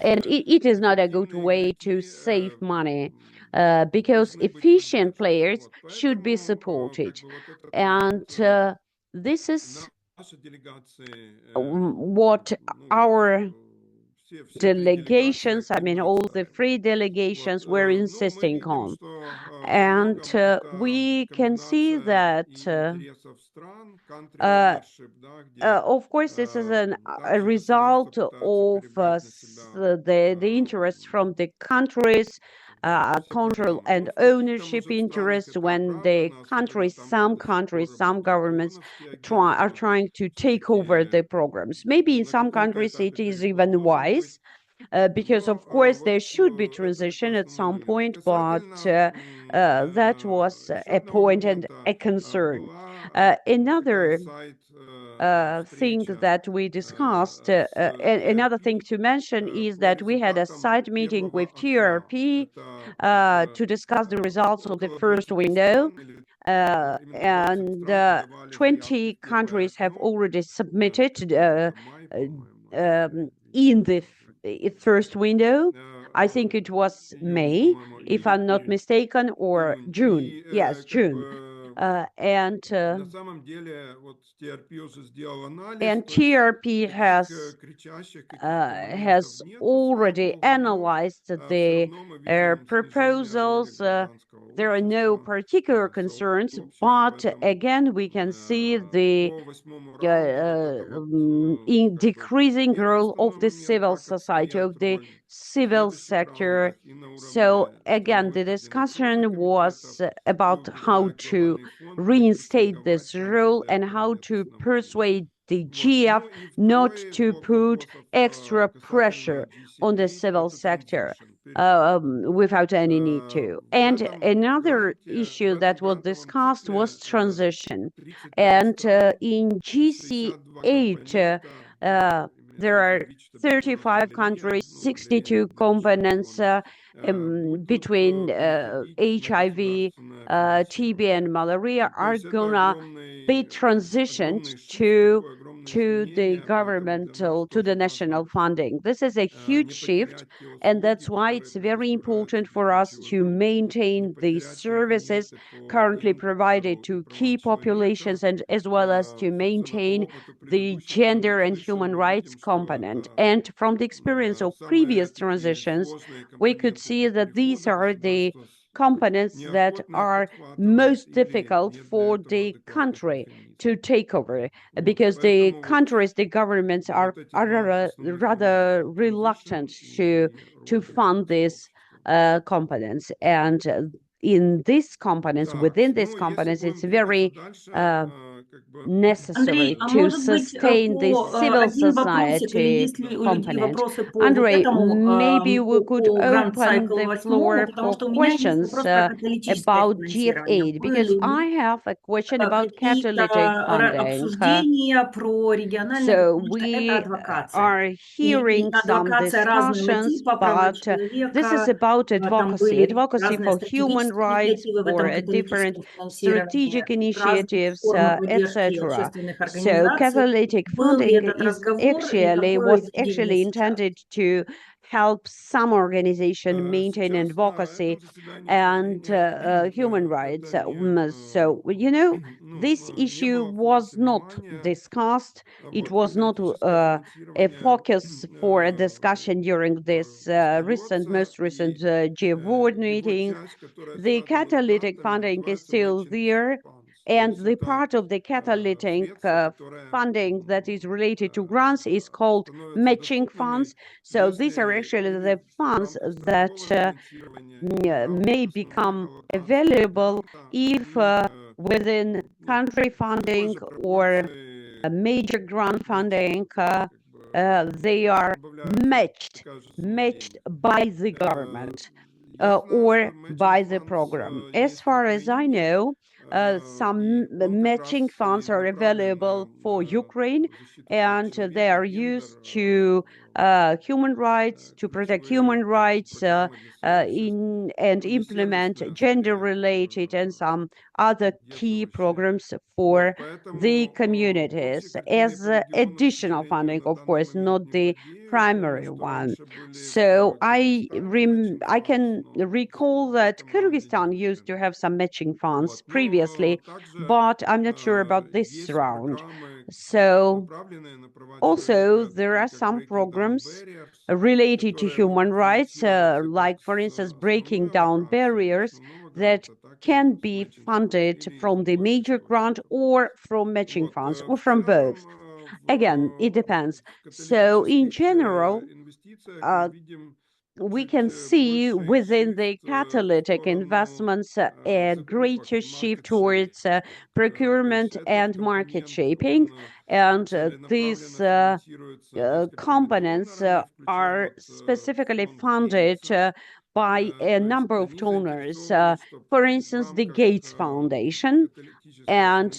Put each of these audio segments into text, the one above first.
and it is not a good way to save money because efficient players should be supported. And this is what our delegations, I mean, all the three delegations were insisting on. And we can see that, of course, this is a result of the interest from the countries, control and ownership interest when the countries, some governments are trying to take over the programs. Maybe in some countries it is even wise because of course there should be transition at some point, but that was a point and a concern. Another thing that we discussed, another thing to mention is that we had a side meeting with TRP to discuss the results of the first window. And 20 countries have already submitted in the first window. I think it was May, if I'm not mistaken, or June. Yes, June. And TRP has already analyzed the proposals. There are no particular concerns, but again, we can see the in decreasing role of the civil society, of the civil sector. So again, the discussion was about how to reinstate this rule and how to persuade the GF not to put extra pressure on the civil sector without any need to. And another issue that was discussed was transition. And in GC8, there are 35 countries, 62 components between HIV, TB, and malaria are gonna be transitioned to the governmental, to the national funding. This is a huge shift, and that's why it's very important for us to maintain the services currently provided to key populations, and as well as to maintain the gender and human rights component. And from the experience of previous transitions, we could see that these are the components that are most difficult for the country to take over, because the countries, the governments are rather reluctant to fund these components. And in these components, within these components, it's very necessary Андрей, а to может быть, sustain the civil один вопросик, или society есть ли у людей component. вопросы по вот Andrei, этому, maybe we could по Grand open Cycle the 8, floor потому for что у меня есть questions вопрос про католическое about финансирование. GF8, because Были I ли have a question about какие-то catalytic funding. обсуждения про региональное, So потому что это we адвокация. are И hearing some адвокация разного discussions, типа, права but this is человека, about там advocacy, были advocacy разные for human стратегические rights, инициативы в этом for different католическом финансировании, strategic разные initiatives, формы поддержки etc. общественных So организаций. catalytic Был ли funding этот is разговор и actually какое was видение actually сейчас? intended to help some organization maintain advocacy and human rights. So, you know, this issue was not discussed. It was not a focus for a discussion during this most recent G-Board meeting. The catalytic funding is still there, and the part of the catalytic funding that is related to grants is called matching funds. So these are actually the funds that may become available if within country funding or a major grant funding they are matched by the government or by the program. As far as I know, some matching funds are available for Ukraine, and they are used to human rights, to protect human rights, and implement gender-related and some other key programs for the communities as additional funding, of course, not the primary one. So I can recall that Kyrgyzstan used to have some matching funds previously, but I'm not sure about this round. So also, there are some programs related to human rights, like, for instance, breaking down barriers that can be funded from the major grant or from matching funds or from both. Again, it depends. So, in general, we can see within the catalytic investments a greater shift towards procurement and market shaping. And these components are specifically funded by a number of donors. For instance, the Gates Foundation, and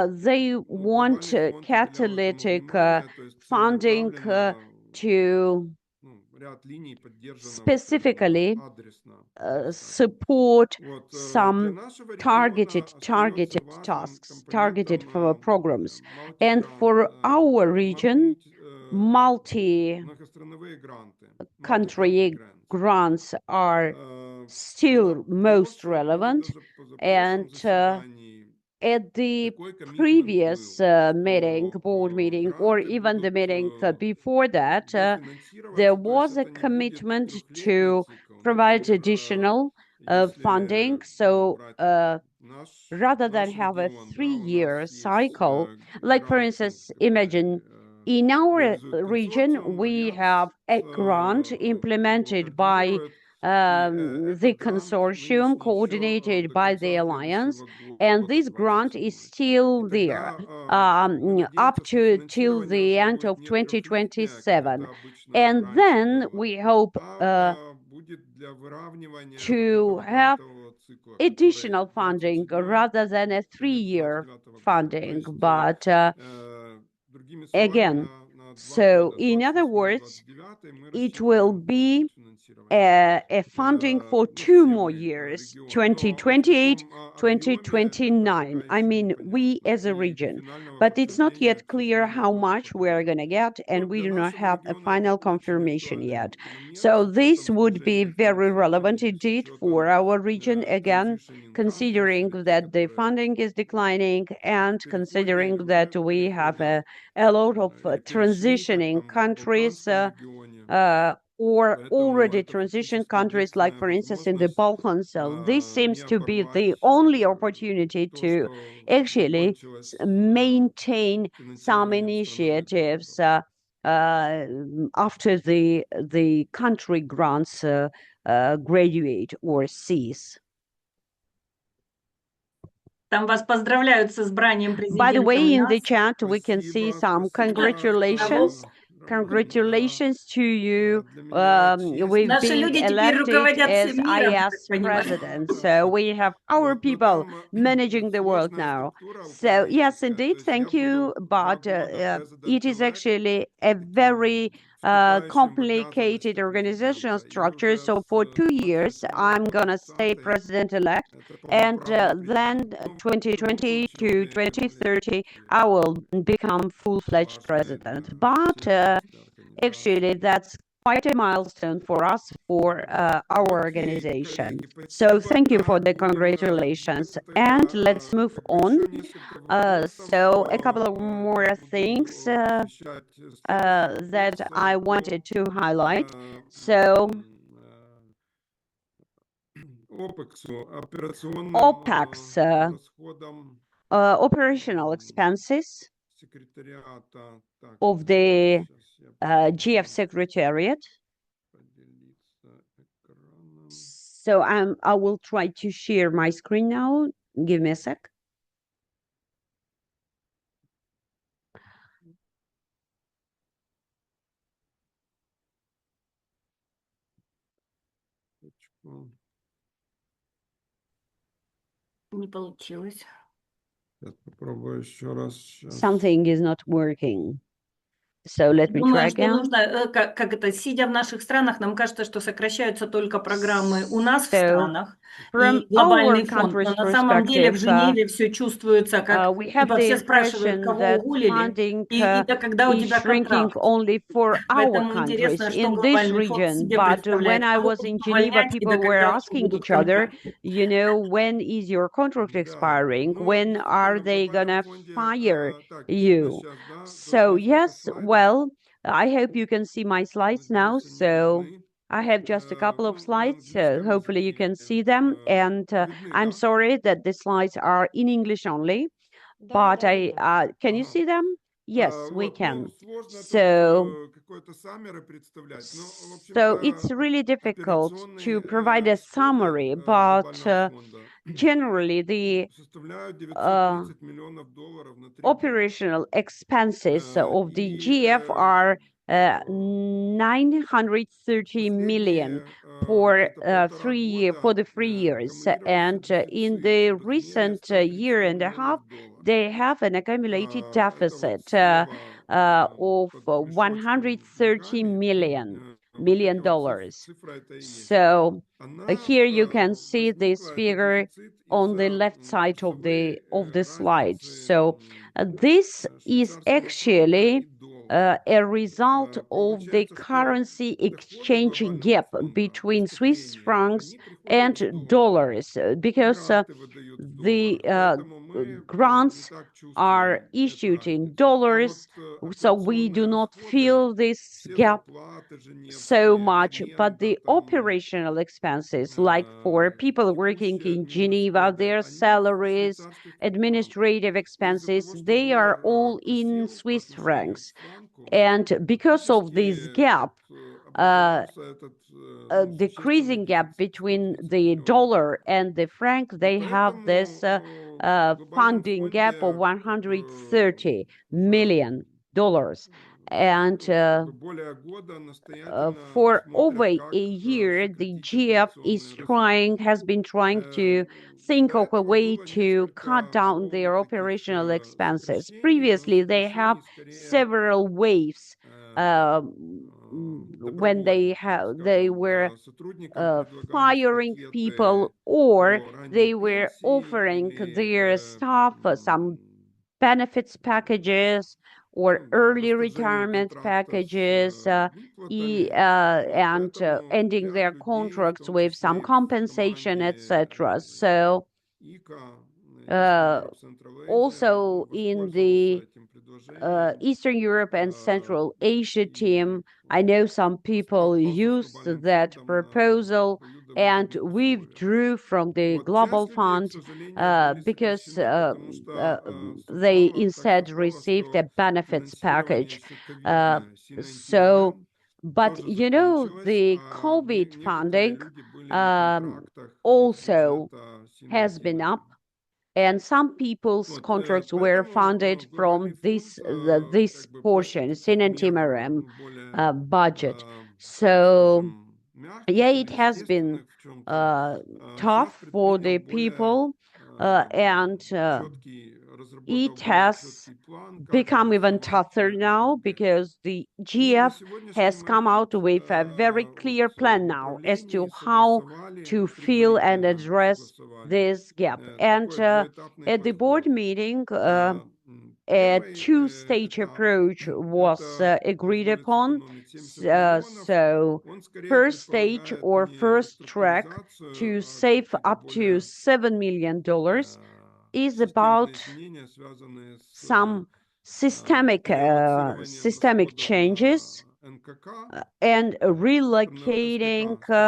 they want catalytic funding to specifically support some targeted tasks, targeted for programs. And for our region, multi-country grants are still most relevant. And at the previous board meeting, or even the meeting before that, there was a commitment to provide additional funding. So rather than have a 3-year cycle, like, for instance, imagine in our region, we have a grant implemented by the consortium, coordinated by the alliance, and this grant is still there up to till the end of 2027. And then we hope to have additional funding rather than a 3-year funding. But again, so in other words, it will be a funding for 2 more years, 2028, 2029. I mean, we as a region, but it's not yet clear how much we are going to get, and we do not have a final confirmation yet. So this would be very relevant indeed for our region, again, considering that the funding is declining and considering that we have a lot of transitioning countries or already transitioned countries, like, for instance, in the Balkans. So this seems to be the only opportunity to actually maintain some initiatives after the country grants graduate or cease. Там вас поздравляют с избранием президента. By the way, in the нас. chat, we can see some congratulations. Congratulations to you with Наши being люди теперь elected руководят as всем миром, я так IS понимаю. president. So we have our people managing the world now. So yes, indeed, thank you. But it is actually a very complicated organizational structure. So for 2 years, I'm gonna stay president-elect, and then 2020 to 2030, I will become full-fledged president. But actually, that's quite a milestone for us, for our organization. So thank you for the congratulations. And let's move on. So a couple of more things that I wanted to highlight. So OPEX, operational expenses of the GF Secretariat. So I will try to share my screen now. Give me a sec. Не получилось. Something is not working. So let me try Думаю, что again. нужно, как это, сидя в наших странах, нам кажется, что сокращаются только программы у нас в So странах from и our глобальный фонд, но country's на самом деле в perspective, Женеве все чувствуется, как, we have типа, the все спрашивают, impression кого that уволили, funding и да, когда у is тебя shrinking контракт. only for our Поэтому countries интересно, что in this глобальный фонд region. себе But when представляет, I кого was будут in Geneva, увольнять и до people were когда у них asking будут each other, контракты. when is your contract Да, expiring? ну, When are действительно, в they глобальном gonna фонде fire так, видно you? сейчас, да, So есть несколько yes, слайдов, well, I hope you can see my slides now. надеюсь, они So видны. I have just a couple of Ну, на slides. английском Hopefully you языке can see them. And видны, I'm да? sorry that the slides are in English only, Да, but да, видно. can you Ага. see them? Yes, we Вот, ну, can. сложно тут So, какой-то саммер представлять. Но, в so it's общем-то, really difficult to операционные provide a расходы summary, but глобального фонда generally the составляют uh, 930 миллионов долларов на 3 года. operational expenses of the И GF are 930 million последние for где-то полтора for года the 3 years. аккумулировался And in дефицит the в размере recent 130 year and a half, миллионов долларов. they have an accumulated Это вот deficit слева of под мешочком с 130 деньгами. million Вот эти вот dollars. цифра это и есть. So Она here you can see this возникла, этот figure дефицит, on the из-за left side курсовой of the slide. разницы So this is швейцарского франка и actually доллара. a result of the Получается, что currency доходы exchange глобального gap фонда, between Swiss поступления, francs они приходят в and долларах. dollars, И because гранты выдают в the долларах. Поэтому мы не grants так are чувствуем эту issued in разницу. А вот dollars, so we операционные do not расходы, feel this все gap зарплаты so женевские, much, but аренда the там, operational expenses, like for people working текущие in одни Geneva, расходы, their они в salaries, швейцарских франках. administrative И из-за expenses, того, что they are доллар all in просел по Swiss отношению к francs. франку, And because of this фактически gap, uh, образовался этот a ну, существенный decreasing gap дефицит, between 130 the миллионов dollar долларов. and the franc, И they have this поэтому в глобальном funding gap of фонде как бы $130 уже million. And как бы более года настоятельно for over смотрят, a как year, the сократить GF is операционные расходы. has been trying to До think of a этого way было to cut несколько down волн their таких operational expenses. сокращений, но Previously, they have сокращений скорее several waves when добровольных, так they скажем. were Сотрудникам предлагались firing пакеты people, or по ранней they were пенсии offering или their staff some benefits packages or ну да, early расторжение retirement контракта с packages, выплатами. И and поэтому ending ряд their людей, в contracts том with числе some и в compensation, команде etc. So ИКА, Eastern uh, Europe, Central Asia, also in воспользовался the этим предложением. Eastern Europe and Central Asia И team, I know some people расстался с used глобальным that фондом на proposal and обоюдовыгодных условиях. withdrew from the Вот global часть людей, к fund сожалению, были because сокращены, потому что they так instead совпало, received a что benefits финансирование package. еще Uh, ковидное, so, C1911, but тоже закончилось, the а COVID некоторые funding люди были на um, контрактах из also бюджета has been up, C1911. and some people's Вот, contracts were поэтому funded глобальный from фонд this как бы portion, после таких мер Sinantimaram более, budget. так So скажем, yeah, мягких или it has been естественных в чем-то, tough сейчас for предпринял the более people, and четкий, разработал it более has четкий план, как become even адресовать tougher now этот гэп. because the И на GF сегодняшний has come out момент with a very вот clear в plan now as направлении to how согласовали, to fill and предварительно address согласовали this gap. And такой двоетапный at the board подход. meeting, a Первый two-stage этап– approach was это agreed позволить upon. сэкономить 70 миллионов. So Он скорее first stage предполагает or не first track реструктуризацию, to а save какие-то up to более $7 million is системные about изменения, связанные с some реаллоцированием systemic расходов на changes НКК, and СКК,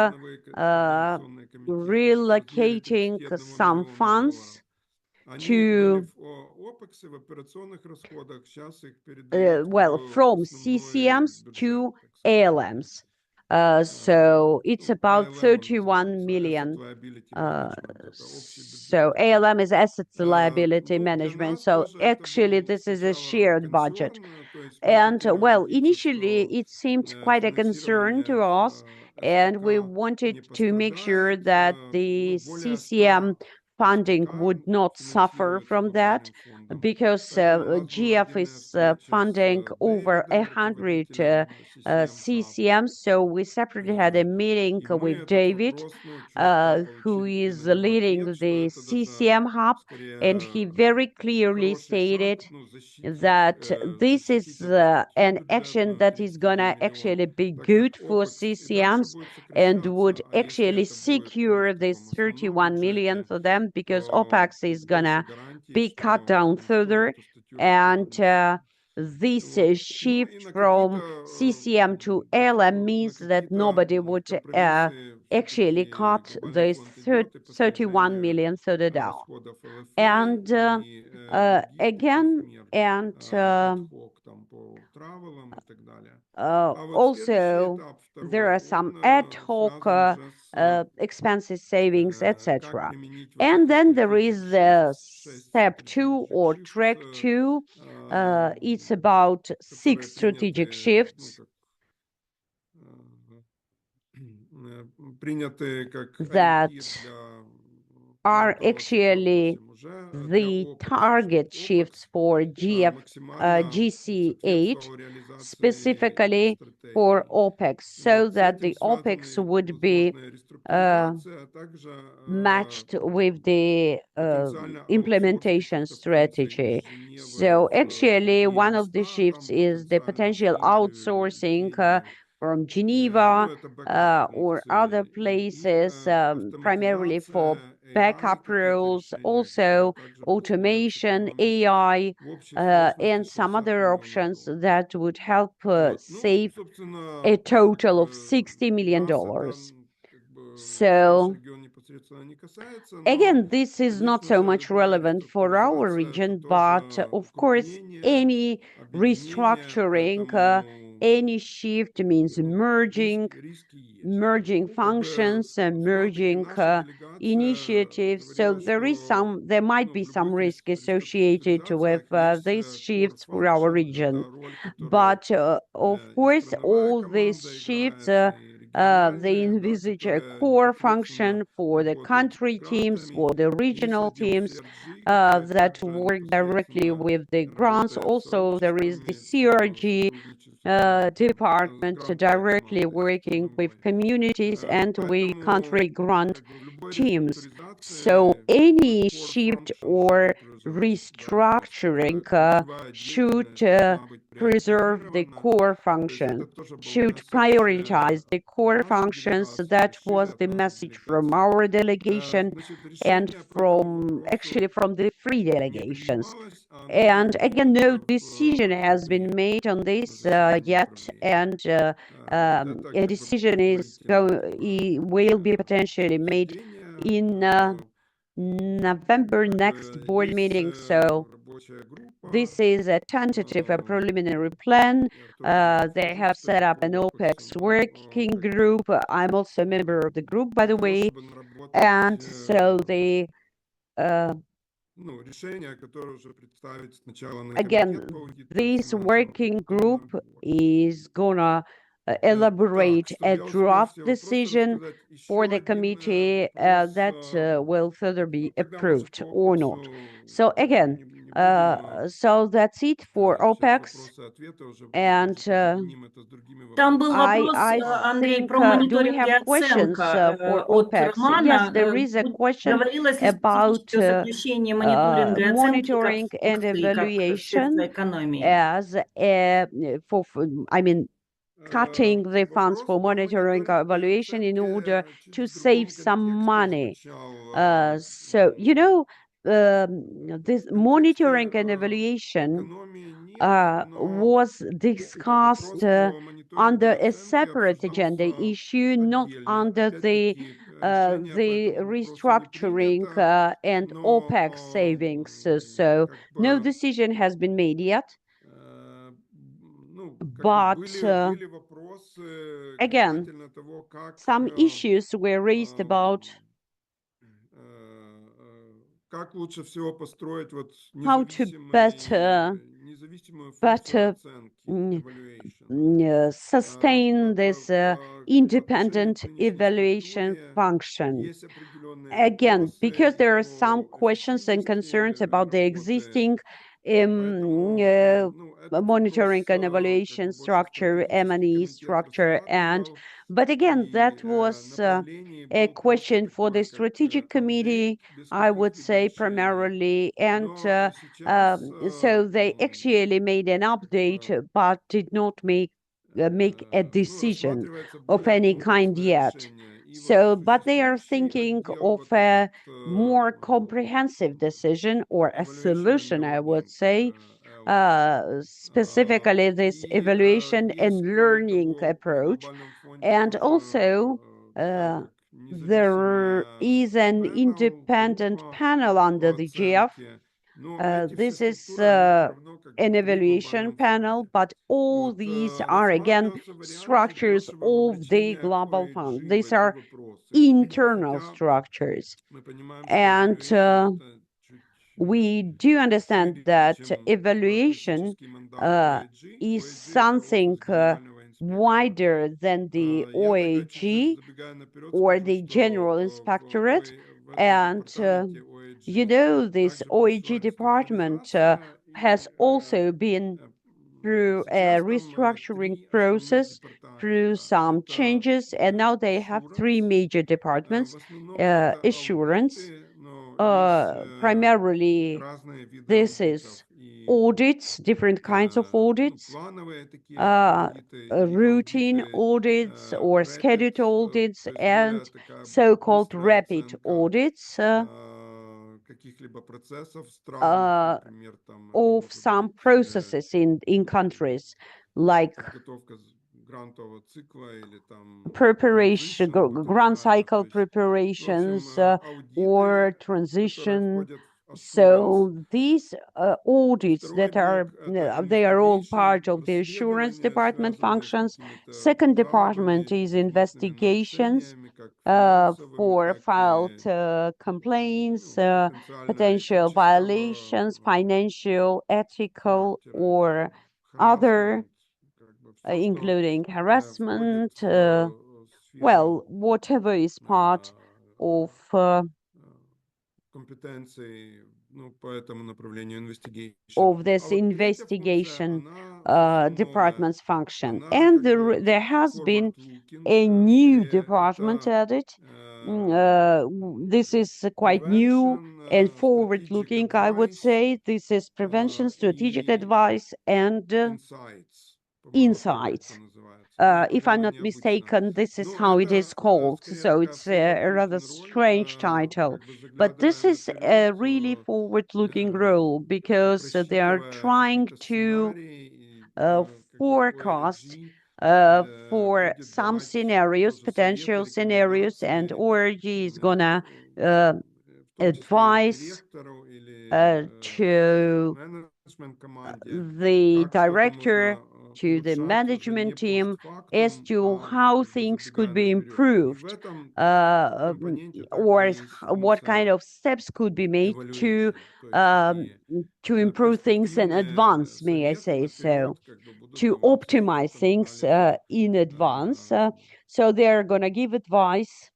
координационные комитеты, с размере relocating 31 some миллиона долларов. funds Они были to в ОПЕКСе, в операционных расходах, сейчас их передают в from основной CCMs бюджет, to так сказать. ALMs. So it's Ну, about АЛМ он 31 называется, Asset million. Liability Uh, Management, это общий бюджет. so ALM is assets liability Ну, для management. нас So тоже это actually, был this is a сначала shared budget. консерн, то есть мы And хотели well, убедиться, initially что it seemed quite a concern финансирование to us, and we СКК wanted не to make sure пострадает. that Ну, the более CCM 100 funding СКК would not suffer финансируется from that. глобальным фондом. because GF is funding over 100 CCM. So we separately had a meeting with David, who is leading the CCM hub, and he very clearly stated that this is an action that is gonna actually be good for CCMs and would actually secure this 31 million for them, because OPEX is gonna be cut down further. And this shift from CCM to LM means that nobody would actually cut this 31 million further down. And again, and also there are some ad hoc expenses savings, etc. And then there is the step 2 or track 2. It's about 6 strategic shifts that are actually the target shifts for GC8, specifically for OPEX, so that the OPEX would be matched with the implementation strategy. So actually, one of the shifts is the potential outsourcing from Geneva or other places, primarily for backup roles, also automation, AI, and some other options that would help save a total of $60 million. So again, this is not so much relevant for our region, but of course, any restructuring, any shift means merging functions and merging initiatives. So there might be some risk associated with these shifts for our region. But of course, all these shifts, they envisage a core function for the country teams, for the regional teams that work directly with the grants. Also, there is the CRG department directly working with communities and with country grant teams. So any shift or restructuring should preserve the core function, should prioritize the core functions. That was the message from our delegation and from the three delegations. And again, no decision has been made on this yet, and a decision will be potentially made in November next board meeting. So this is a tentative, a preliminary plan. They have set up an OPEX working group. I'm also a member of the group, by the way. And so they again, this working group is gonna elaborate a draft decision for the committee that will further be approved or not. So again, so that's it for OPEX. And Там был вопрос, I Андрей, think, про do we мониторинг и have questions оценка for от OPEX? Романа. Yes, there is a question Говорилось ли about специфически о сокращении мониторинга и оценки как monitoring and функции, как evaluation средства экономии? as cutting the funds for monitoring and evaluation in order to save some money. So, this monitoring and evaluation was discussed under a separate agenda issue, not under the restructuring and OPEX savings. So no decision has been made yet. But again, some issues were raised about как лучше всего построить вот how to better независимую функцию better оценки, mm, evaluation. sustain this В отношении independent к нынешней evaluation структуре function. есть определенные Again, because вопросы there are some о questions and эффективности concerns about the работы. existing Поэтому, ну, этот monitoring вопрос and как evaluation бы больше structure, стратегический M&E комитет structure, разрабатывал, but again, и that was направлений a был просто question for the такой, как strategic апдейт committee, без I would каких-либо say решений. primarily, and Но сейчас so they actually made an update, but did not make a ну, decision рассматривается of более any kind комплексное yet. решение. И вот So, but they are существующий thinking отдел, of вот этот a more comprehensive decision or a evaluation solution, I would learning say, element. specifically this И evaluation есть, and кроме learning того, при approach. глобальном фонде And тоже also, такая как there независимая is an panel, independent группа panel under по the GF. оценке. Но эти все This is структуры, они все равно как бы an при evaluation глобальном panel, фонде. but all Вот these are again рассматривался вариант structures большего of the вовлечения global fund. OAG в These эти are вопросы. internal Хотя structures. мы понимаем, что And evaluation это чуть we do understand шире, that чем evaluation классический мандат uh, OAG. is OAG это something офис генерального инспектора. wider than the Я тогда чуть OAG забегая наперед or скажу, the General что Inspectorate. в этом And департаменте you OAG know, this также прошла OAG department реструктуризация, has и also been through a сейчас там restructuring три основных process, through департамента. some Это changes, and now they have three assurance, major в departments. основном это Assurance, аудиты, но есть primarily разные виды this аудитов. is И audits, different kinds of ну, audits, плановые такие аудиты и routine аудиты audits or rapid, scheduled audits, то есть более and такая so-called быстрая rapid оценка audits каких-либо процессов в странах, uh, например, там это of могут some быть processes in countries, like подготовка грантового цикла или там preparation, transition grant потенциально, то cycle есть, в общем, preparations or аудиты, которые transition. входят в assurance. So these audits Второй that are блок– это they are all part investigation, of the assurance расследования, department связанные с functions. какими-то Second department жалобами и is конкретными investigations нарушениями, как финансовыми, for так filed и complaints, ну, потенциально potential этического violations, financial, ethical, характера or или other, harassment, как бы все, что including входит harassment, в сферу well, whatever is part of компетенций, ну, по этому направлению investigation. of А this вот третья функция, investigation она совсем новая. department's function. Она And как бы there has been forward-looking, a new скорее department это added. This is quite new and prevention, strategic forward-looking, I would advice say. This is prevention, strategic и advice, and insights. По-моему, так это insights. называется. Ну, If I'm довольно not необычно. mistaken, this is Ну, how it это is called. скорее So такая it's a rather forward-looking роль, strange title. как бы But this заглядывая is наперед, a really forward-looking role because they are просчитывая trying какие-то to сценарии, и как бы forecast OAG for будет some давать scenarios, тоже советы, potential scenarios, and рекомендации, ORG is gonna в том числе и advise директору или to менеджмент команде, the как что-то director, можно to the улучшать уже не management team, as постфактум, to а how как бы things could забегая be наперед. И в improved, этом uh, компоненте также or есть what kind функция of steps could be made evaluation, то есть um, такие to improve things in перспективные advance, may I советы say so, наперед как бы будут to даваться в optimize четвертом things анализе in advance. So they're going to give advice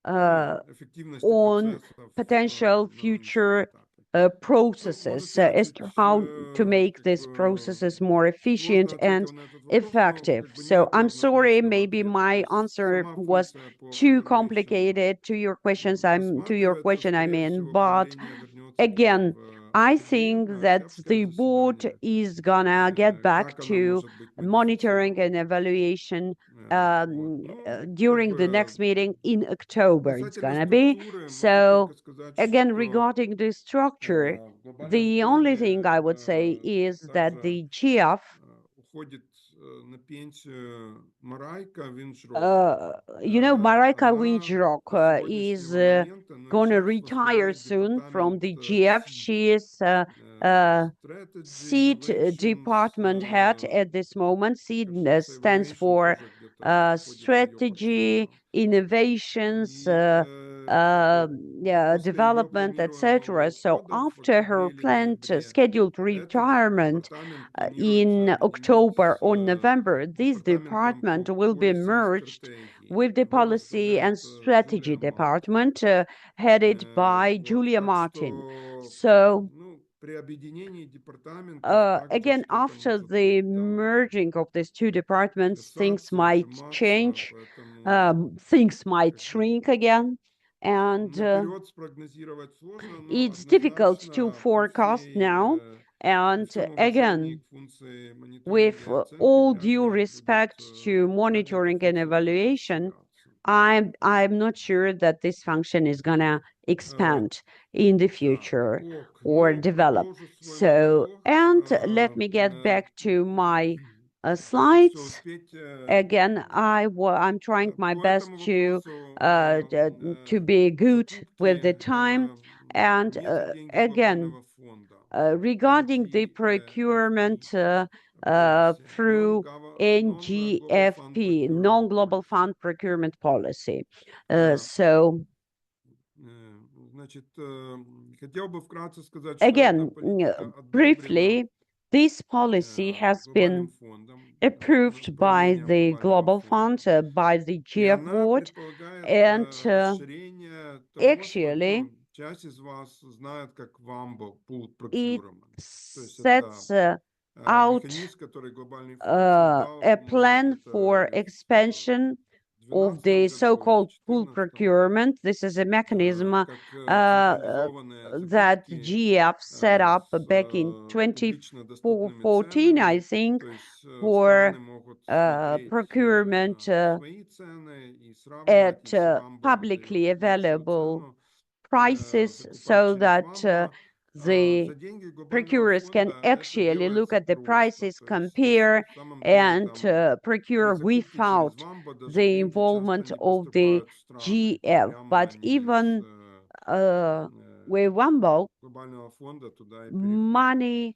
ну, эффективности on процессов potential на нынешнем future этапе. Ну, может, processes я as to чуть how to make как these бы processes more efficient сложно and ответил на этот вопрос, но effective. как бы So нету I'm sorry, однозначного maybe ответа. То my есть answer сама was функция по too evaluation complicated to your questions. To your рассматривается. question, I Скорее mean, всего, but правление вернется к ней again, в I октябре think на that октябрьское the board заседание. is gonna get back Как она to может быть monitoring and модифицирована. evaluation Вот. Ну, как during the бы next meeting in October. It's касательно gonna be. структуры, могу только So сказать, again, что regarding the structure, в глобальном the only thing фонде I would say is that также the GF, уходит на пенсию Марайка Винчрок. Marika Она Winchrock до is сегодняшнего момента, ну и gonna сейчас retire возглавляет soon from департамент the GF. СИД, She is Strategy, SEED Innovations, department head at this moment. SEED кажется, stands Evaluation for тоже где-то входит в ее strategy, портфолио. innovations, И development, etc. So after her planned scheduled retirement in October or November, this department will be merged with the Policy and Strategy Department headed by Julia Martin. So again, after the merging of these two departments, things might change, things might shrink again, and it's difficult to forecast now. And again, with all due respect to monitoring and evaluation, I'm not sure that this function is gonna expand in the future or develop. So, and let me get back to my slides. Again, I'm trying my best to be good with the time. And again, regarding the procurement through NGFP, Non-Global Fund Procurement Policy. So again, briefly, this policy has been approved by the Global Fund, by the GF board, and actually it sets out a plan for expansion of the so-called pool procurement. This is a mechanism that GF set up back in 2014, I think, for procurement at publicly available prices, so that the procurers can actually look at the prices, compare, and procure without the involvement of the GF. But even with WAMBO, money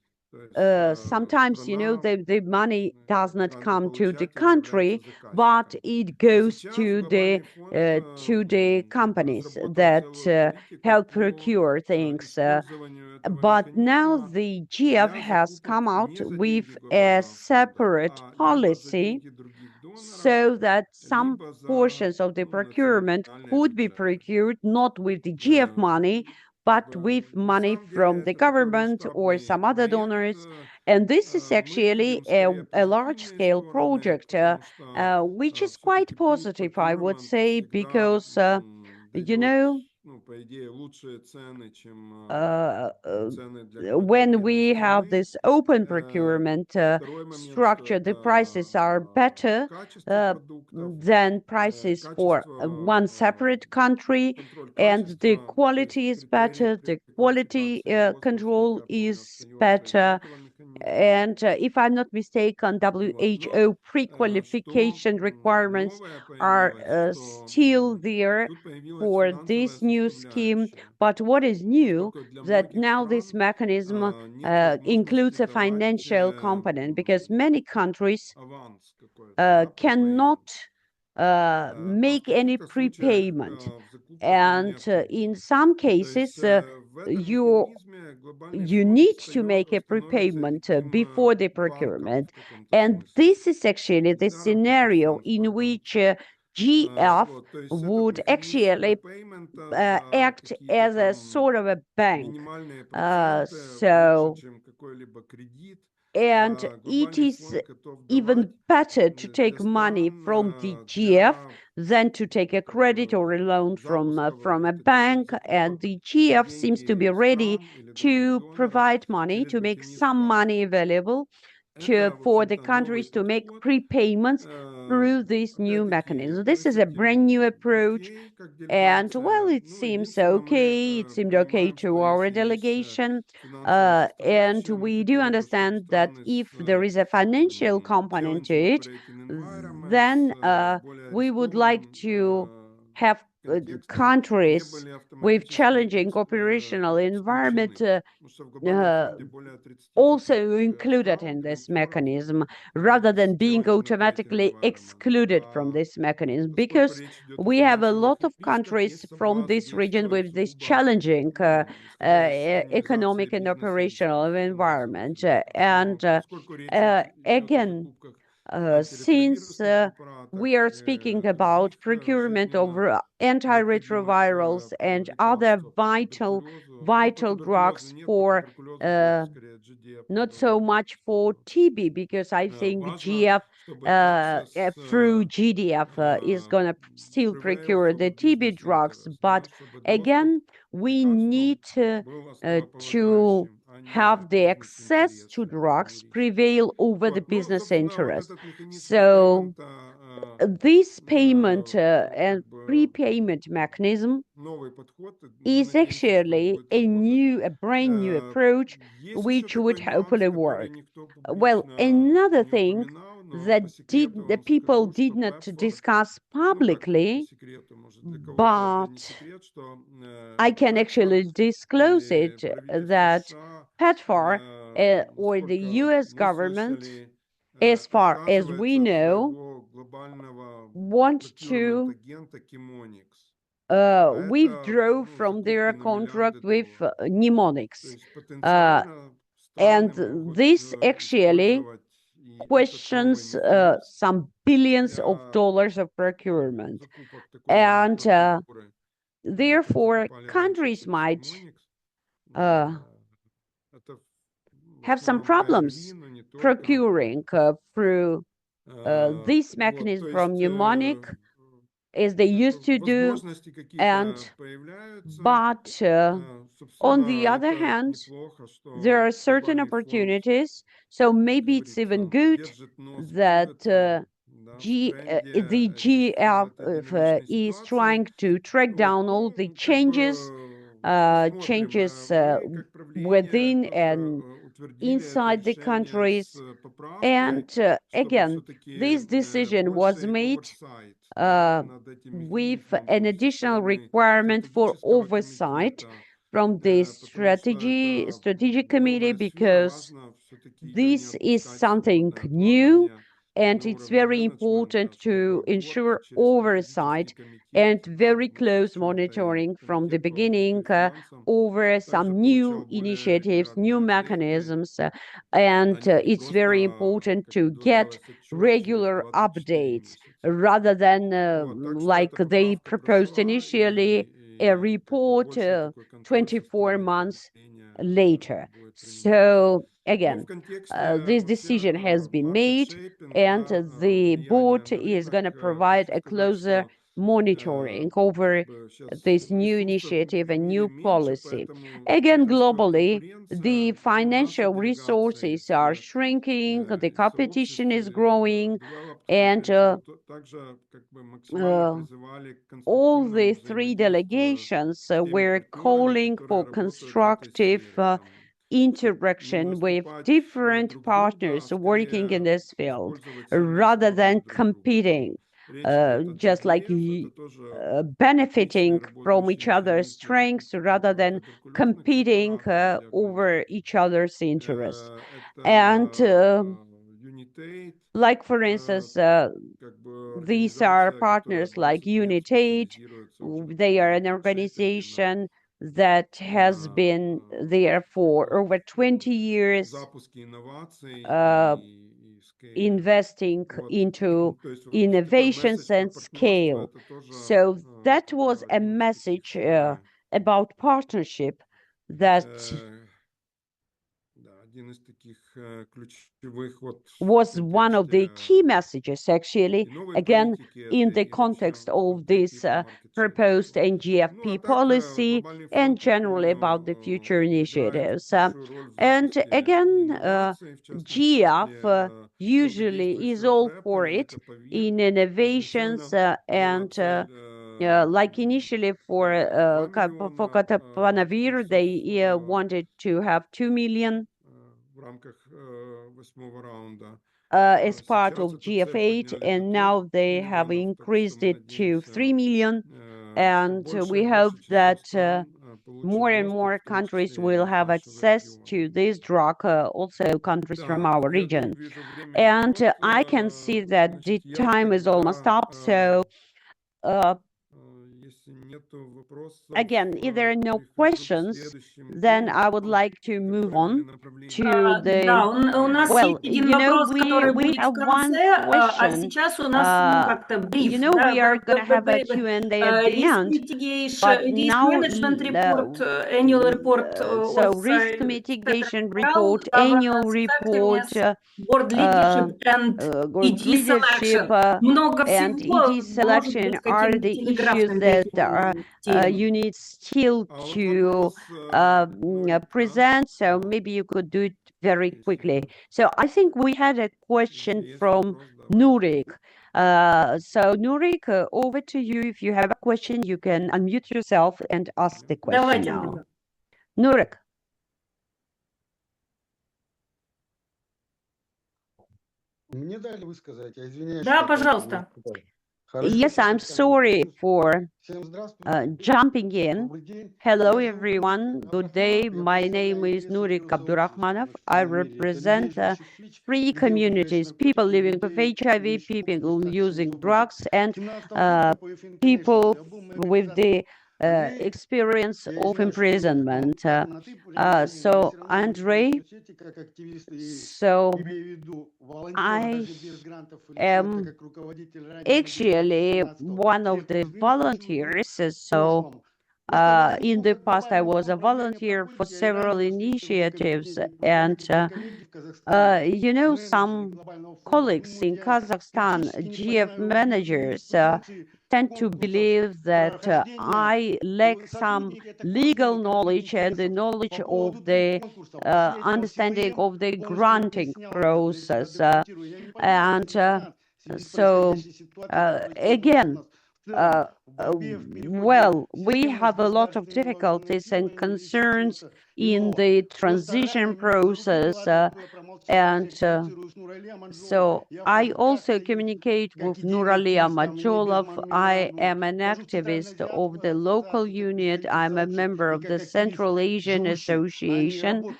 sometimes, the money does not come to the country, but it goes to the companies that help procure things. But now the GF has come out with a separate policy so that some portions of the procurement could be procured not with the GF money, but with money from the government or some other donors. And this is actually a large-scale project, which is quite positive, I would say, because, you know, when we have this open procurement structure, the prices are better than prices for one separate country, and the quality is better, the quality control is better. And if I'm not mistaken, WHO pre-qualification requirements are still there for this new scheme. But what is new, that now this mechanism includes a financial component, because many countries cannot make any prepayment. And in some cases, you need to make a prepayment before the procurement. And this is actually the scenario in which GF would actually act as a sort of a bank. And it is even better to take money from the GF than to take a credit or a loan from a bank. And the GF seems to be ready to provide money, to make some money available for the countries to make prepayments through this new mechanism. This is a brand new approach. And well, it seems okay. It seemed okay to our delegation. And we do understand that if there is a financial component to it, then we would like to have countries with challenging operational environment also included in this mechanism rather than being automatically excluded from this mechanism, because we have a lot of countries from this region with this challenging economic and operational environment. Again, since we are speaking about procurement of antiretrovirals and other vital drugs for not so much for TB, because I think GF through GDF is going to still procure the TB drugs. But again, we need to have the access to drugs prevail over the business interest. So this payment and prepayment mechanism is actually a brand new approach which would hopefully work. Well, another thing that the people did not discuss publicly, but I can actually disclose it, that PEPFAR or the US government, as far as we know, want to withdraw from their contract with mnemonics. And this actually questions some billions of dollars of procurement. And therefore, countries might have some problems procuring through this mechanism from mnemonic as they used to do. But on the other hand, there are certain opportunities. So maybe it's even good that the GF is trying to track down all the changes within and inside the countries. And again, this decision was made with an additional requirement for oversight from the strategic committee, because this is something new and it's very important to ensure oversight and very close monitoring from the beginning over some new initiatives, new mechanisms, and it's very important to get regular updates rather than like they proposed initially, a report 24 months later. So again, this decision has been made, and the board is going to provide a closer monitoring over this new initiative and new policy. Again, globally, the financial resources are shrinking, the competition is growing, and all the three delegations were calling for constructive interaction with different partners working in this field rather than competing, just like benefiting from each other's strengths rather than competing over each other's interests. And like, for instance, these are partners like UNITAID. They are an organization that has been there for over 20 years, investing into innovations and scale. So that was a message about partnership that was one of the key messages, actually, again, in the context of this proposed NGFP policy and generally about the future initiatives. And again, GF usually is all for it in innovations and like initially for Catanavir, they wanted to have 2 million as part of GF8, and now they have increased it to 3 million. And we hope that more and more countries will have access to this drug, also countries from our region. And I can see that the time is almost up, so again, if there are no questions, then I would like to move on to the... Да, у нас Well, есть один you know, вопрос, который we будет в have one конце, а question. сейчас у нас ну, как-то бриф. You know, Да, we are going to have a Q&A at the risk end. mitigation, But risk now, management report, annual report, so risk mitigation report, annual report, board leadership and good ED leadership, selection. Много and всего, ED selection может быть, are каким-то the issues телеграфным that каким-нибудь you need still to present. So maybe you could do it very quickly. So I think we had a question from Nurik. So Nurik, over to you. If you have a question, you can unmute yourself and ask the question now. Nurik. Да, пожалуйста. Yes, I'm sorry for jumping in. Hello, everyone. Good day. My name is Nurik Abdurrahmanov. I represent three communities: people living with HIV, people using drugs, and people with the experience of imprisonment. So, Andrei, so I am actually one of the volunteers. So in the past, I was a volunteer for several initiatives, and you know, some colleagues in Kazakhstan, GF managers, tend to believe that I lack some legal knowledge and the knowledge of the understanding of the granting process. And so, again, well, we have a lot of difficulties and concerns in the transition process, and so I also communicate with Nurali Amajolov. I am an activist of the local unit. I'm a member of the Central Asian Association,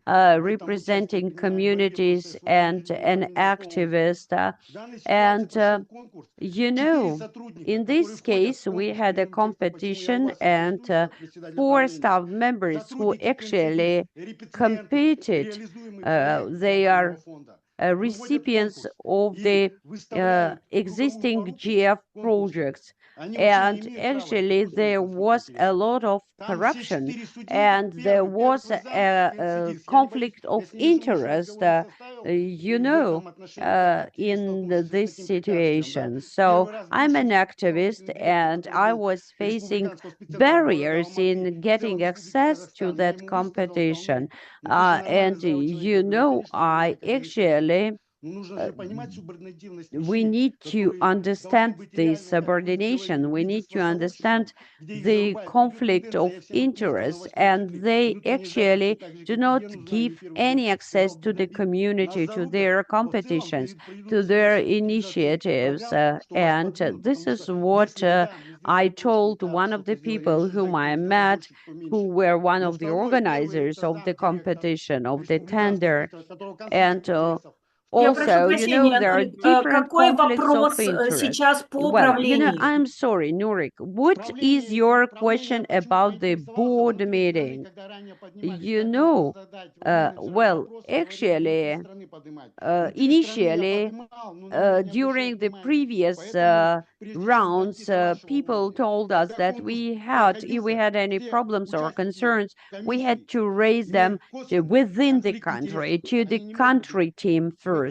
representing communities, and an activist. And you know, in this case, we had a competition, and 4 staff members who actually competed, they are recipients of the existing GF projects. And actually, there was a lot of corruption, and there was a conflict of interest, you know, in this situation. So I'm an activist, and I was facing barriers in getting access to that competition. And, you know, I actually we need to understand the subordination. We need to understand the conflict of interest, and they actually do not give any access to the community, to their competitions, to their initiatives. And this is what I told one of the people whom I met, who were one of the organizers of the competition, of the tender. And Я прошу also, you know, прощения, there are Нурик, different какой conflicts of вопрос interest. сейчас по Well, you know, управлению? I'm sorry, Nurik. What is your question about the board meeting? You know, well, actually, initially, during the previous rounds, people told us that if we had any problems or concerns, we had to raise them within the country, to the country team first.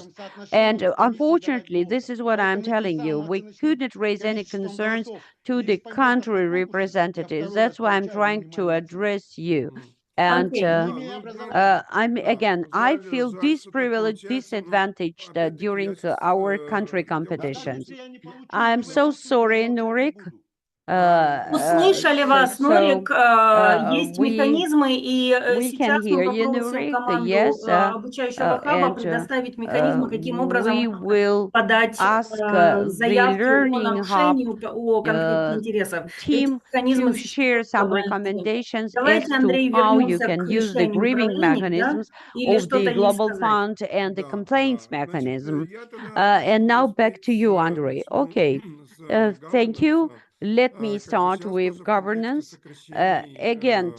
And unfortunately, this is what I'm telling you. We couldn't raise any concerns to the country representatives. That's why I'm trying to address you. And I feel disprivileged, disadvantaged during our country competitions. I'm so sorry, Nurik. Услышали вас, Норик. Есть We механизмы, и can сейчас мы hear you, попробуем всю Nurik. команду Yes, обучающего хаба and предоставить механизмы, каким образом we will подать ask the заявки о Learning Hub нарушении, о конфликте интересов. Эти team механизмы to share существуют some глобально. recommendations as Давайте, to Андрей, how you вернемся can к use the решению grieving управлений, да? mechanisms Или of the что-то есть Global сказать? Fund and the Да, complaints да. Значит, mechanism. я тогда And now хочу back to успеть you, Andrei. Okay, thank you. Let me Как бы start сейчас with тоже в контексте governance. сокращений, Again,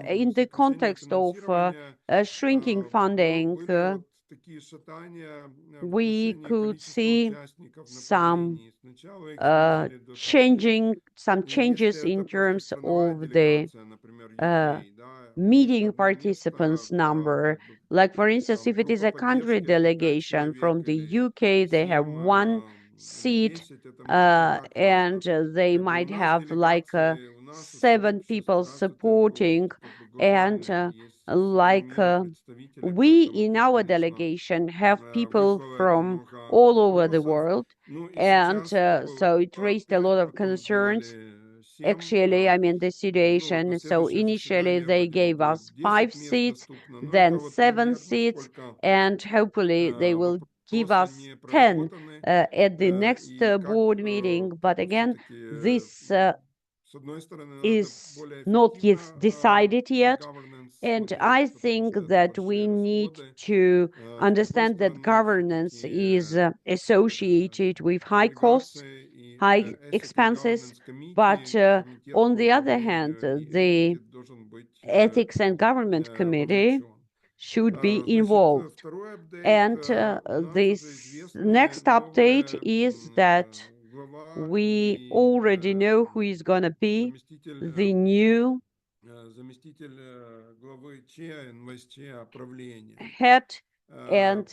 in the сокращения context of финансирования shrinking funding, были вот такие шатания в we отношении could количества see участников some направлений. Сначала их снизили до 6. some И если changes in это просто terms страновая of the делегация, например, uh, UK, да, у них meeting одно место, participants number. как бы Like, for instance, там if it is группа a country поддержки это 5 delegation человек from the или UK, they have 7 one или seat, 10, это может не так важно. and they Как бы у might нас have like делегации, у нас у 7 сообществ, people раз это город supporting, как бы and глобальный, есть like современные представители, we поэтому in тут, our конечно, delegation have people вызвало это from много all over the вопросов. world, Ну и and сейчас было so it raised a 5, lot of потом concerns. сделали 7. Actually, I mean, the Ну вот на situation. So следующее initially заседание they вроде бы gave будет us 5 10 мест seats, доступно. Но then это вот 7 пример, seats, насколько and hopefully they will give вопросы us не 10 проработаны. at the next И board meeting. But как-то again, все-таки, this с одной стороны, надо is более not yet эффективно decided yet. governance And смотреть, I потому think что это that большие we need расходы. to С другой understand that стороны, governance все-таки is associated with high costs, делегации и high Ethics and expenses. Governance But Committee, комитет on по the other hand, управлению и the этике должен быть Ethics and Government Committee вовлечен. should be Значит, involved. второй апдейт. And У нас уже this известны next update новые is that глава we и already know who is going to be the new заместитель главы ЧЕ, НВСЧ правления. head and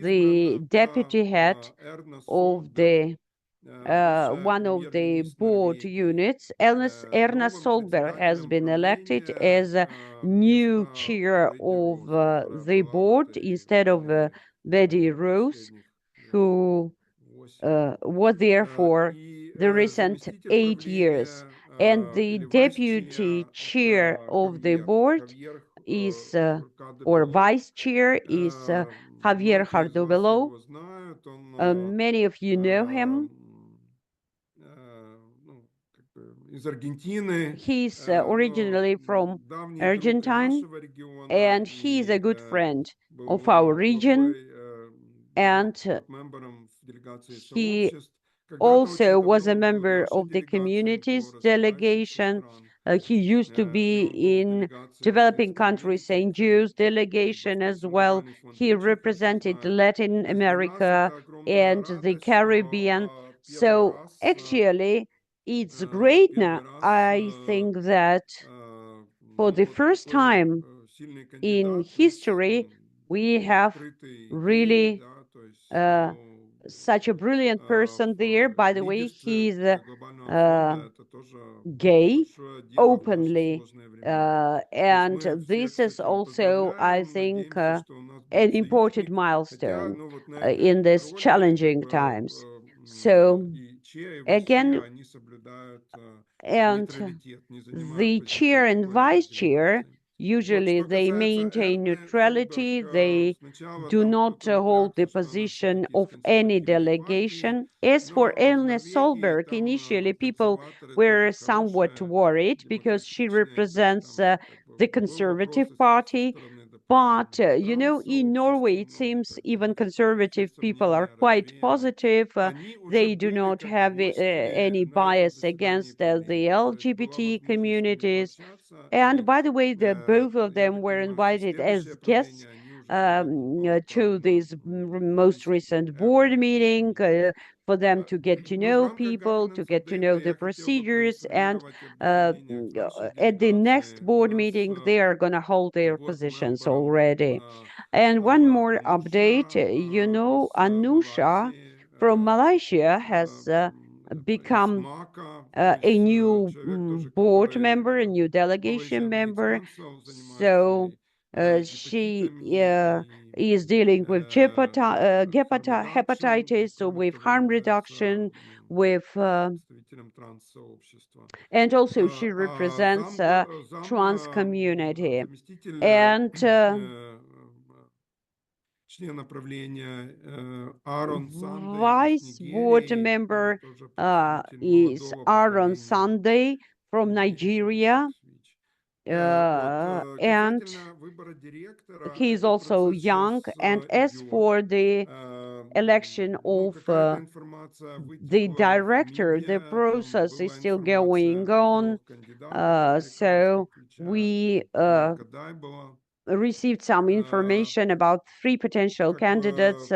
the Избрана deputy head Эрна of Солберг, the бывшая one of the премьер-министр board Норвегии. units. Erna Новым Solberg has председателем been elected правления as a new место chair Леди of Роуз, которая the была в board этой instead of форме Betty Rose, последних лет who 8. was there for И the recent заместитель 8 years. правления And the или deputy вайс-чея chair это of the board Хавьер is, or Кадебело. vice chair is Javier Многие из вас Jardubelo. его знают. Он Many of you know him. ну, как бы из Аргентины, He's но originally from давний друг и Argentine, нашего региона, and he's a и good friend of our был region. главой, And мембером в делегации he сообществ. Когда-то очень also was a давно был member нашей of the делегацией по communities развивающимся delegation. странам. He used to И be он был в in делегации developing Латинской countries Америки, St. Jews как бы delegation в as well. Центральный фонд He очень хорошо represented знает. Latin То есть для нас America это огромная and the радость, Caribbean. что So actually, it's great now. первый раз I think that for the вот first такой time сильный in кандидат с history, we have открытой идеей, really да, то есть, ну, such a brilliant person there. By the way, лидерстве he's глобального фонда это тоже gay большое дело в наши openly. сложные времена. То есть And мы всех this с is этим also, I поздравляем, think, надеемся, что у нас an будет important союзник, хотя, milestone ну, вот на in этой these роли, как challenging бы, times. So, и ЧЕ, и ВСЧ, again, они соблюдают and нейтралитет, не занимают the позиции chair and какой-либо vice chair, делегации. Вот, usually что they касается maintain Эрны Солберг, neutrality. They сначала do там not кто-то hold the напрягся, что она position все-таки из of any консервативной партии, delegation. As for но в Elna Норвегии Solberg, там initially people консерваторы тоже were somewhat хорошие, worried because she демократичные, то есть represents там как бы the был вопрос Conservative со Party. стороны, допустим, But, in Norway, транс-сообщества, it но seems как бы even все conservative people are сомнения quite развеяны. positive. Они уже They do были not как have гости any на этом bias заседании against the правления. То есть была LGBT возможность с ними communities. пообщаться, And и by the way, both of я them так were понимаю, что invited следующее as guests правление они уже будут to полноправно this most вести recent board Эрну meeting Солберг. for them to get to Ну, в know рамках people, to governance get to know апдейта the я хотел бы procedures, and проинформировать об uh, изменениях в нашей at the next делегации. У board нас meeting, they are going to hold their positions board-мембером already. And one more update, Ануша из Anusha Малайзии, from Malaysia has из become МАКа, то a есть new человек тоже, board который member, a new delegation Malaysian AIDS member. Council занимается So she гепатитами и is dealing with harm reduction, hepatitis, so with harm который reduction, является with and also she represents trans community. And vice board member is Aaron Sunday from Nigeria. And he is also young. And as for the election of the director, the process is still going on. So we received some information about 3 potential candidates,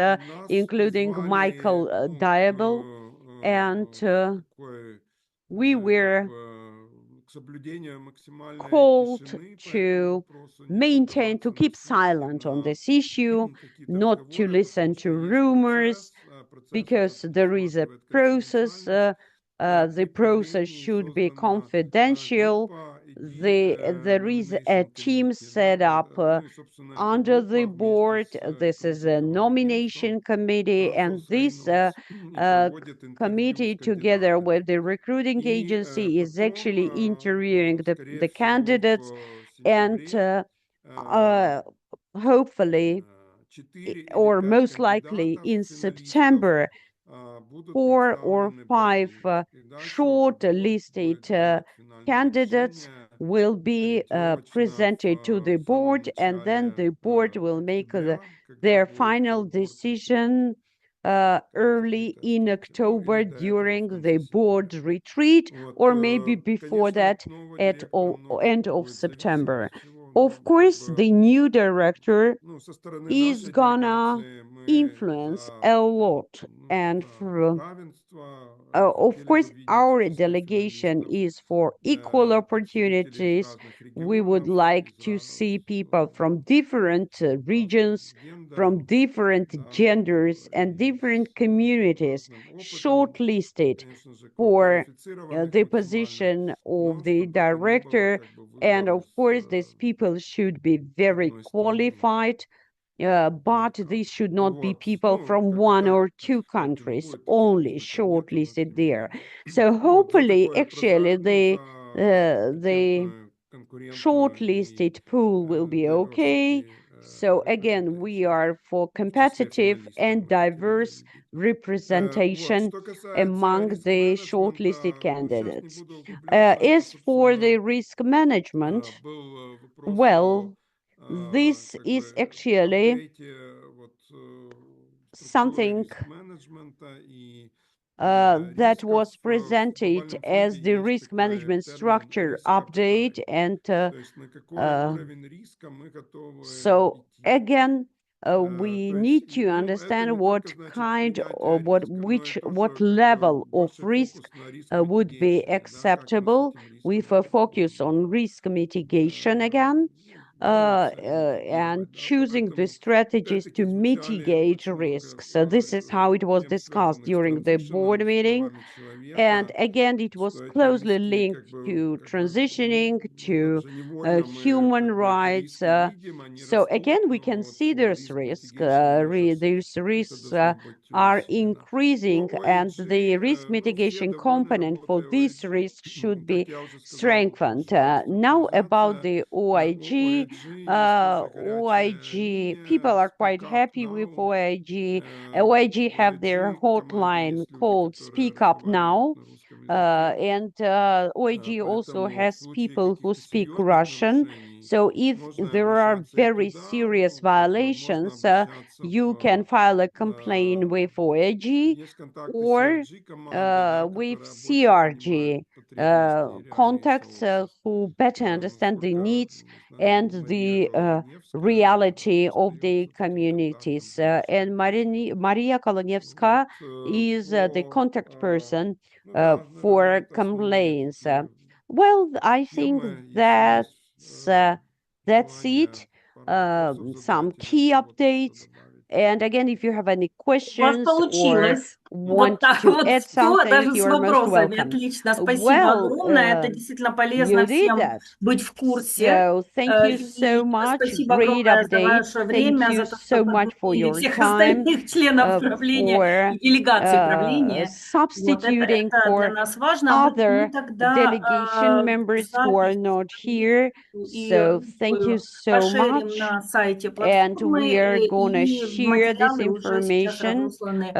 including Michael Diable, and we were called to maintain, to keep silent on this issue, not to listen to rumors, because there is a process. The process should be confidential. There is a team set up under the board. This is a nomination committee, and this committee, together with the recruiting agency, is actually interviewing the candidates, and hopefully, or most likely in September, 4 or 5 short-listed candidates will be presented to the board, and then the board will make their final decision early in October during the board retreat, or maybe before that at end of September. Of course, the new director is gonna influence a lot, and of course, our delegation is for equal opportunities. We would like to see people from different regions, from different genders and different communities shortlisted for the position of the director. And of course, these people should be very qualified, but these should not be people from 1 or 2 countries only shortlisted there. So hopefully, actually, the shortlisted pool will be okay. So again, we are for competitive and diverse representation among the shortlisted candidates. As for the risk management, well, this is actually something that was presented as the risk management structure update, and so again, we need to understand what kind or what level of risk would be acceptable, with a focus on risk mitigation again, and choosing the strategies to mitigate risks. So this is how it was discussed during the board meeting. And again, it was closely linked to transitioning, to human rights. So again, we can see there's risk. These risks are increasing, and the risk mitigation component for these risks should be strengthened. Now about the OIG. OIG, people are quite happy with OIG. OIG have their hotline called Speak Up Now. And OIG also has people who speak Russian. So if there are very serious violations, you can file a complaint with OIG or with CRG contacts who better understand the needs and the reality of the communities. And Maria Kolonevska is the contact person for complaints. Well, I think that's it. Some key updates. And again, if you have any questions or want Вот так to вот add все, something, даже you с are most вопросами. welcome. Отлично, спасибо Well, огромное. Это действительно you полезно did всем that. быть в курсе. So thank you so И much. спасибо Great огромное за update. ваше Thank время, you за то, что so much for подбодрили your всех time, остальных членов правления for и делегации правления. Вот substituting это для for нас важно. Мы other тогда delegation members who are not here. So thank you so пошерим much. на сайте And платформы, we are gonna и share this материалы уже сейчас information разосланы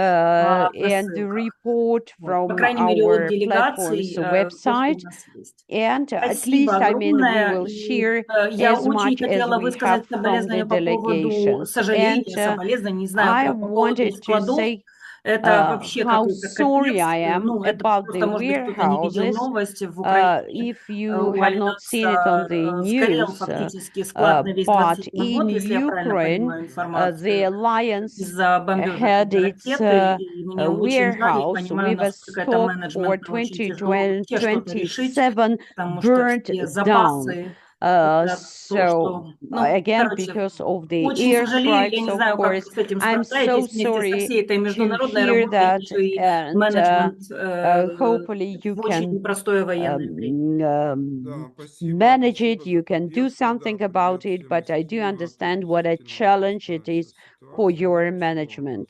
and the рассылках. report Вот, по from крайней мере, от our делегаций platform's то, что website. у нас есть. And at Спасибо least, I mean, we огромное. will И share я as очень much as хотела we have высказать from the соболезнования по поводу delegations. сожаления, And соболезнования, не знаю, I по поводу wanted to складов. say Это вообще how какой-то sorry капец. I am Ну, это about просто, the может быть, кто-то не видел warehouses. новости в Украине. If you У have not seen it on the Альянса сгорел news, фактически склад на весь but 21 in год, если я правильно Ukraine, понимаю the информацию, Alliance из-за бомбежек had its ракеты. И мне очень жаль, я warehouse понимаю, with a насколько это stock for менеджментно очень тяжело вообще что-то решить, 2027 потому что burnt все down. запасы, это то, So что, ну, again, короче, because of the очень сожалею, я airstrikes, не of знаю, как вы course, с этим I'm so справляетесь вместе со sorry всей этой to международной hear работой, that, еще и and менеджмент hopefully you в очень can непростое военное время. Да, спасибо, manage спасибо it, за you can do поддержку. something Да, about привет it, всем but из I do Киева. Тут understand what a действительно challenge it непростая is вся for ситуация, your что management.